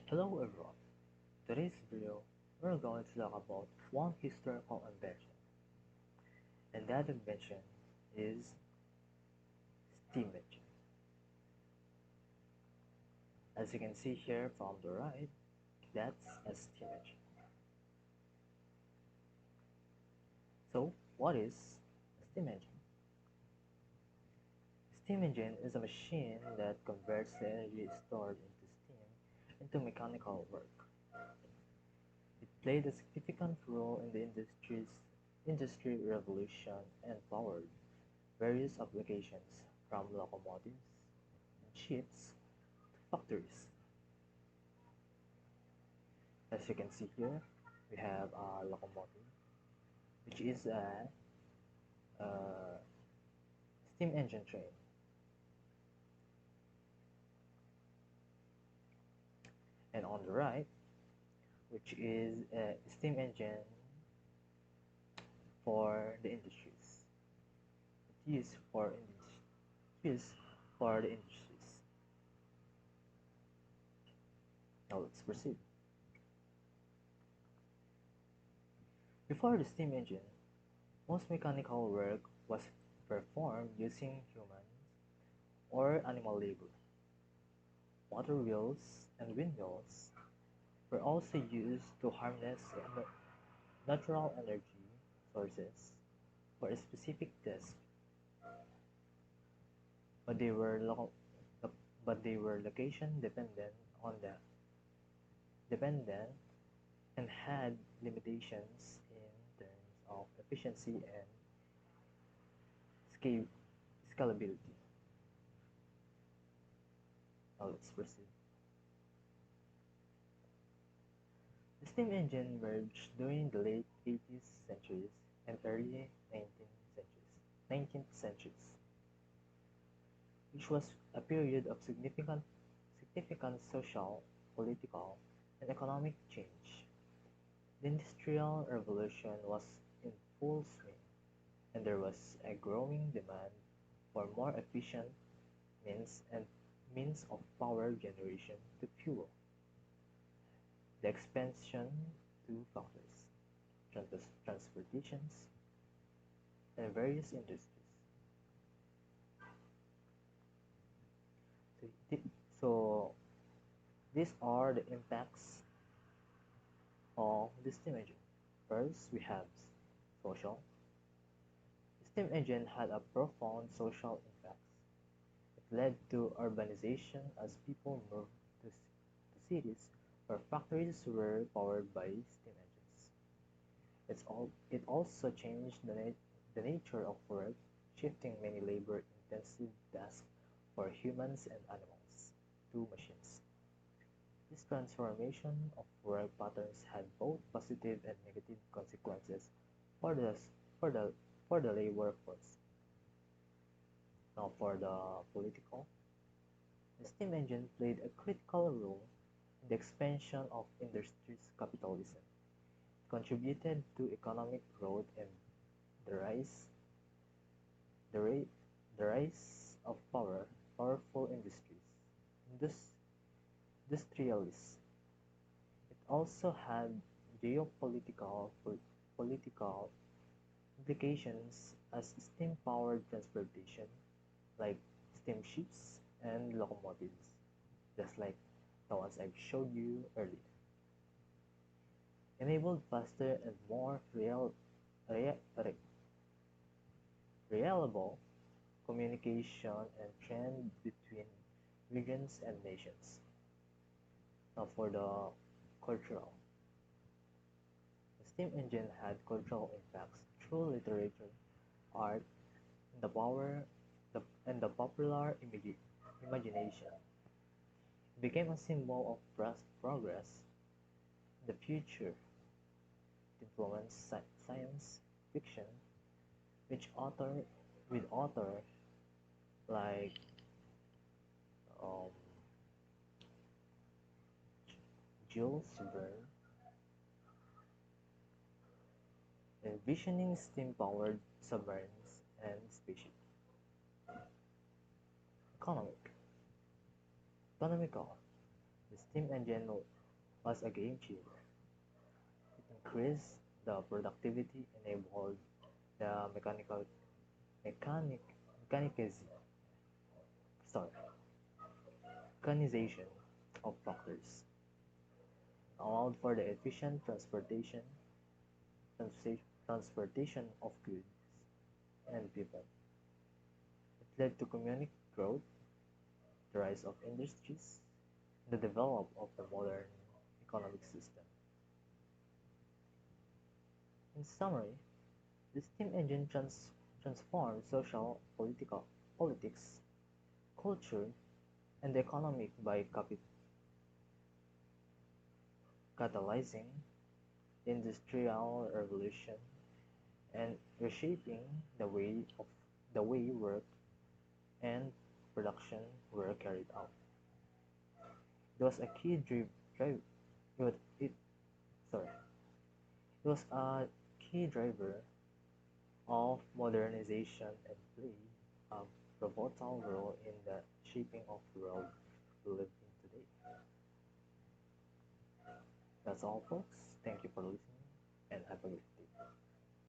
Hello everyone. Today's video we're going to talk about one historical invention, and that invention is steam engine. As you can see here from the right, that's a steam engine. So what is a steam engine? A steam engine is a machine that converts the energy stored into steam into mechanical work. It played a significant role in the industry revolution and powered various applications from locomotives and ships to factories. As you can see here, we have a locomotive, which is a steam engine train, and on the right, which is a steam engine for the industries. It used for use for the industries. Now let's proceed. Before the steam engine, most mechanical work was performed using human or animal labor. Water wheels and windmills were also used to harness natural energy sources for a specific task, but they were location dependent and had limitations in terms of efficiency and scale, scalability. Now let's proceed. The steam engine emerged during the late 18th centuries and early 19th centuries, which was a period of significant social, political, and economic change. The Industrial Revolution was in full swing, and there was a growing demand for more efficient means of power generation to fuel the expansion to factories, transportations, and various industries. So, so these are the impacts of the steam engine. First, we have social. The steam engine had a profound social impact. It led to urbanization as people moved to cities where factories were powered by steam engines. It also changed the nature of work, shifting many labor-intensive tasks for humans and animals to machines. This transformation of work patterns had both positive and negative consequences for the for the for the labor force. Now for the political, the steam engine played a critical role in the expansion of industries capitalism. It contributed to economic growth and the rise the, ra- the rise of powerful industries. Indus- Industrialists. It also had geopolitical political implications as steam-powered transportation, like steamships and locomotives, just like the ones I showed you earlier, enabled faster and more reliable communication and trade between regions and nations. Now for the cultural. The steam engine had cultural impacts through literature, art, and the popular imagination. It became a symbol of progress in the future. It influenced science fiction, which author with author like um, Jules Verne envisioning steam-powered submarines and spaceships. Economic. Economical. The steam engine was a game changer. It increased the productivity, enabled the mechanic, mechanicis, sorry, mechanization of factors, allowed for the efficient transportation of goods and people. It led to economic growth, the rise of industries, and the development of the modern economic system. In summary, the steam engine transformed social, politics, culture, and the economic by catalyzing the industrial revolution and reshaping the way work and production were carried out. It was a drive it sorry it was a key driver of modernization and played a pivotal role in the shaping of the world we live in today. That's all, folks. Thank you for listening and have a great day.